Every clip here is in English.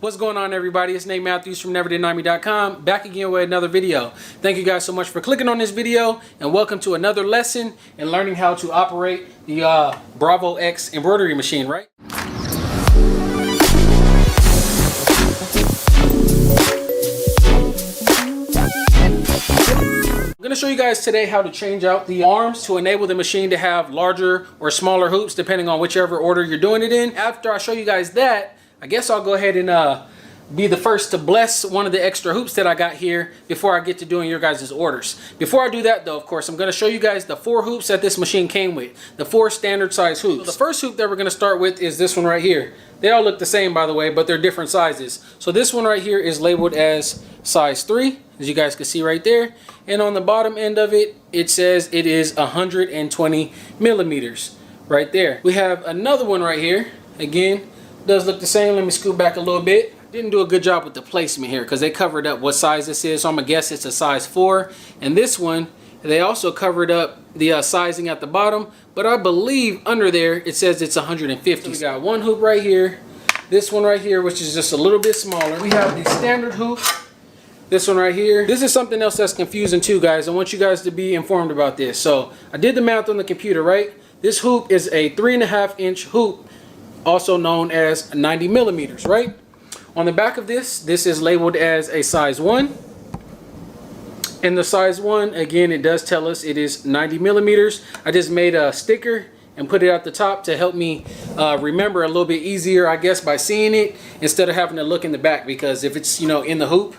What's going on, everybody? It's Nate Matthews from NeverDidNotMe.com, back again with another video. Thank you guys so much for clicking on this video, and welcome to another lesson in learning how to operate the Bravo X embroidery machine, right? I'm going to show you guys today how to change out the arms to enable the machine to have larger or smaller hoops depending on whichever order you're doing it in. After I show you guys that, I guess I'll go ahead and be the first to bless one of the extra hoops that I got here before I get to doing your guys' orders. Before I do that though, of course, I'm going to show you guys the 4 hoops that this machine came with. The 4 standard size hoops. So the first hoop that we're going to start with is this one right here. They all look the same, by the way, but they're different sizes. So this one right here is labeled as size 3, as you guys can see right there. And on the bottom end of it, it says it is 120 millimeters right there. We have another one right here. Again, does look the same. Let me scoot back a little bit. Didn't do a good job with the placement here because they covered up what size this is, so I'm gonna guess it's a size 4. And this one, they also covered up the sizing at the bottom, but I believe under there it says it's 150. So we got one hoop right here, this one right here, which is just a little bit smaller. We have the standard hoop, this one right here. This is something else that's confusing too, guys. I want you guys to be informed about this. So I did the math on the computer, right? This hoop is a 3.5 inch hoop, also known as 90 millimeters, right? On the back of this is labeled as a size 1. And the size 1, again, it does tell us it is 90 millimeters. I just made a sticker and put it at the top to help me remember a little bit easier, I guess, by seeing it instead of having to look in the back, because if it's, you know, in the hoop,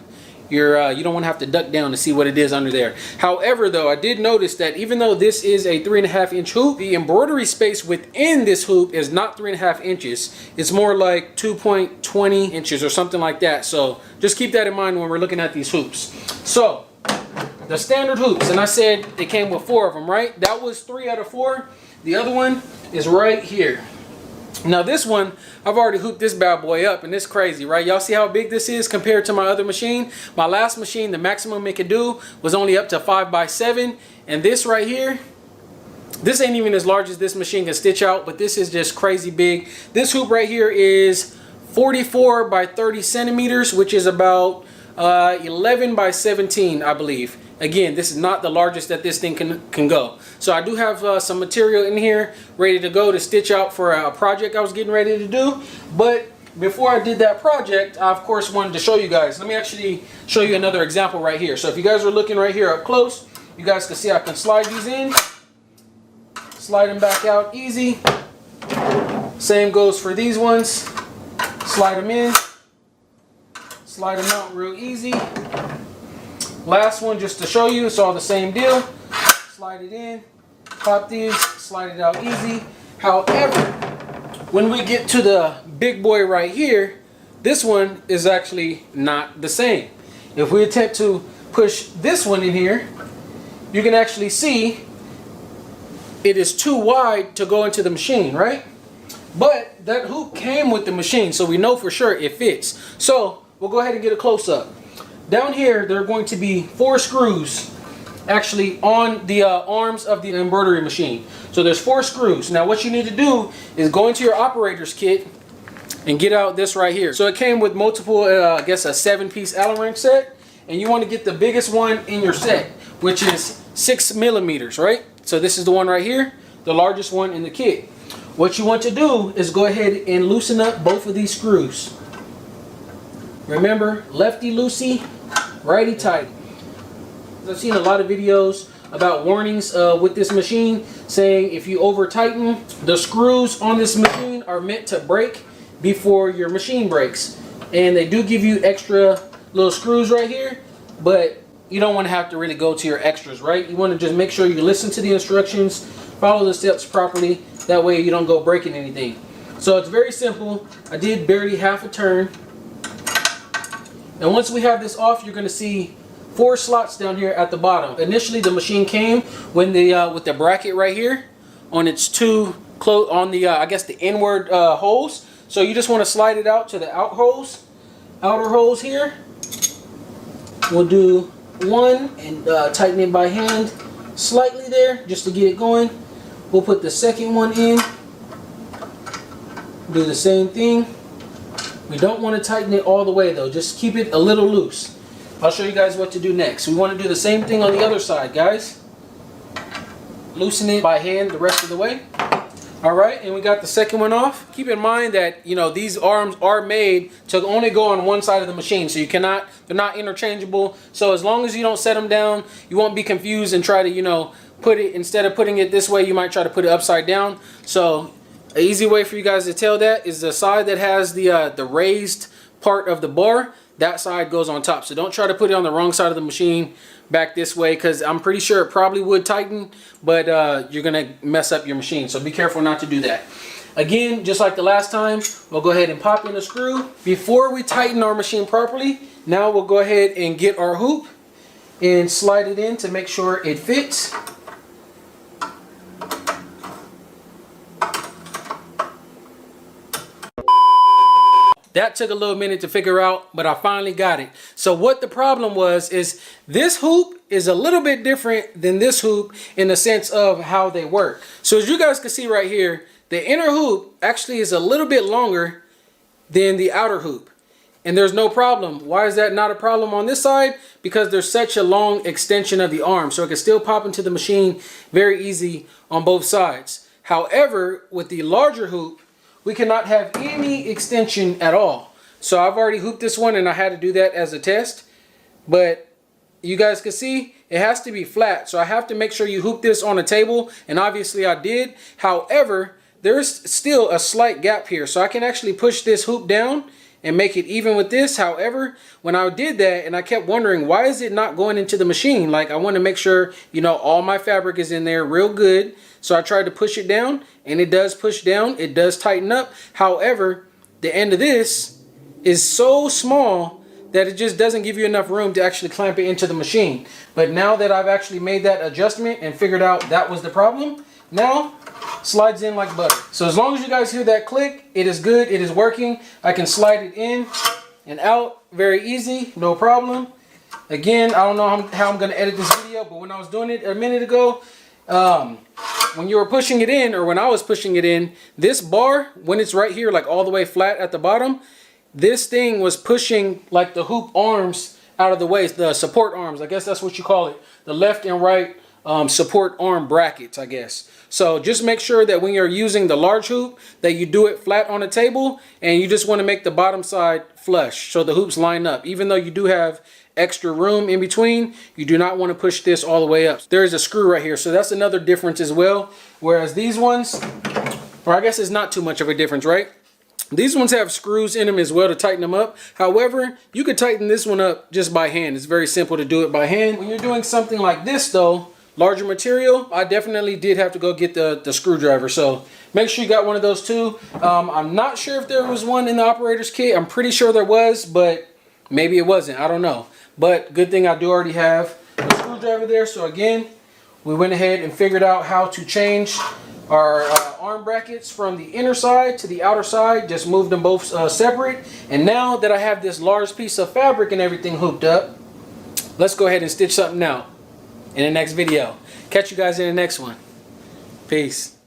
you don't want to have to duck down to see what it is under there. However, though, I did notice that even though this is a 3.5 inch hoop, the embroidery space within this hoop is not 3.5 inches. It's more like 2.20 inches or something like that. So just keep that in mind when we're looking at these hoops. So the standard hoops, and I said it came with 4 of them, right? That was 3 out of 4. The other one is right here. Now this one, I've already hooped this bad boy up, and it's crazy, right? Y'all see how big this is compared to my other machine? My last machine, the maximum it could do was only up to 5x7, and this right here, this ain't even as large as this machine can stitch out, but this is just crazy big. This hoop right here is 44 by 30 centimeters, which is about 11 by 17, I believe. Again, this is not the largest that this thing can go. So I do have some material in here ready to go to stitch out for a project I was getting ready to do. But before I did that project, I of course wanted to show you guys. Let me actually show you another example right here. So if you guys are looking right here up close, you guys can see I can slide these in, slide them back out easy. Same goes for these ones. Slide them in, slide them out real easy. Last one, just to show you, it's all the same deal. Slide it in, pop these, slide it out easy. However, when we get to the big boy right here, this one is actually not the same. If we attempt to push this one in here, you can actually see it is too wide to go into the machine, right? But that hoop came with the machine, so we know for sure it fits. So we'll go ahead and get a close-up. Down here, there are going to be 4 screws actually on the arms of the embroidery machine. So there's 4 screws. Now what you need to do is go into your operator's kit and get out this right here. So it came with multiple, I guess a 7-piece Allen wrench set. And you want to get the biggest one in your set, which is 6 millimeters, right? So this is the one right here, the largest one in the kit. What you want to do is go ahead and loosen up both of these screws. Remember, lefty loosey, righty tighty. I've seen a lot of videos about warnings with this machine saying if you over tighten, the screws on this machine are meant to break before your machine breaks. And they do give you extra little screws right here, but you don't want to have to really go to your extras, right? You want to just make sure you listen to the instructions, follow the steps properly. That way you don't go breaking anything. So it's very simple. I did barely half a turn. And once we have this off, you're going to see 4 slots down here at the bottom. Initially, the machine came when with the bracket right here on its 2 on the I guess the inward holes. So you just want to slide it out to the outer holes here. We'll do 1 and tighten it by hand slightly there just to get it going. We'll put the second one in. Do the same thing. We don't want to tighten it all the way though, just keep it a little loose. I'll show you guys what to do next. We want to do the same thing on the other side, guys. Loosen it by hand the rest of the way. All right, and we got the second one off. Keep in mind that, you know, these arms are made to only go on one side of the machine, so you cannot, they're not interchangeable. So as long as you don't set them down, you won't be confused and try to, you know, put it, instead of putting it this way, you might try to put it upside down. So an easy way for you guys to tell that is the side that has the raised part of the bar, that side goes on top. So don't try to put it on the wrong side of the machine back this way, because I'm pretty sure it probably would tighten, but you're gonna mess up your machine. So be careful not to do that. Again, just like the last time, we'll go ahead and pop in a screw. Before we tighten our machine properly, now we'll go ahead and get our hoop and slide it in to make sure it fits. That took a little minute to figure out, but I finally got it. So what the problem was is this hoop is a little bit different than this hoop in the sense of how they work. So as you guys can see right here, the inner hoop actually is a little bit longer than the outer hoop. And there's no problem. Why is that not a problem on this side? Because there's such a long extension of the arm, so it can still pop into the machine very easy on both sides. However, with the larger hoop, we cannot have any extension at all. So I've already hooped this one and I had to do that as a test. But you guys can see it has to be flat. So I have to make sure you hoop this on a table, and obviously I did. However, there's still a slight gap here. So I can actually push this hoop down and make it even with this. However, when I did that, and I kept wondering, why is it not going into the machine? Like, I want to make sure, you know, all my fabric is in there real good. So I tried to push it down, and it does push down. It does tighten up. However, the end of this is so small that it just doesn't give you enough room to actually clamp it into the machine. But now that I've actually made that adjustment and figured out that was the problem, now slides in like butter. So as long as you guys hear that click, it is good, it is working. I can slide it in and out very easy, no problem. Again, I don't know how I'm gonna edit this video, but when I was doing it a minute ago, when you were pushing it in, or when I was pushing it in, this bar, when it's right here, like all the way flat at the bottom, this thing was pushing like the hoop arms out of the way, the support arms, I guess that's what you call it, the left and right support arm brackets, I guess. So just make sure that when you're using the large hoop that you do it flat on a table, and you just want to make the bottom side flush so the hoops line up. Even though you do have extra room in between, you do not want to push this all the way up. There is a screw right here, so that's another difference as well. Whereas these ones, or I guess it's not too much of a difference, right? These ones have screws in them as well to tighten them up. However, you could tighten this one up just by hand. It's very simple to do it by hand. When you're doing something like this though, larger material, I definitely did have to go get the screwdriver. So make sure you got one of those too. I'm not sure if there was one in the operator's kit. I'm pretty sure there was, but maybe it wasn't. I don't know. But good thing I do already have a screwdriver there. So again, we went ahead and figured out how to change our arm brackets from the inner side to the outer side. Just moved them both separate. And now that I have this large piece of fabric and everything hooked up, let's go ahead and stitch something out in the next video. Catch you guys in the next one. Peace.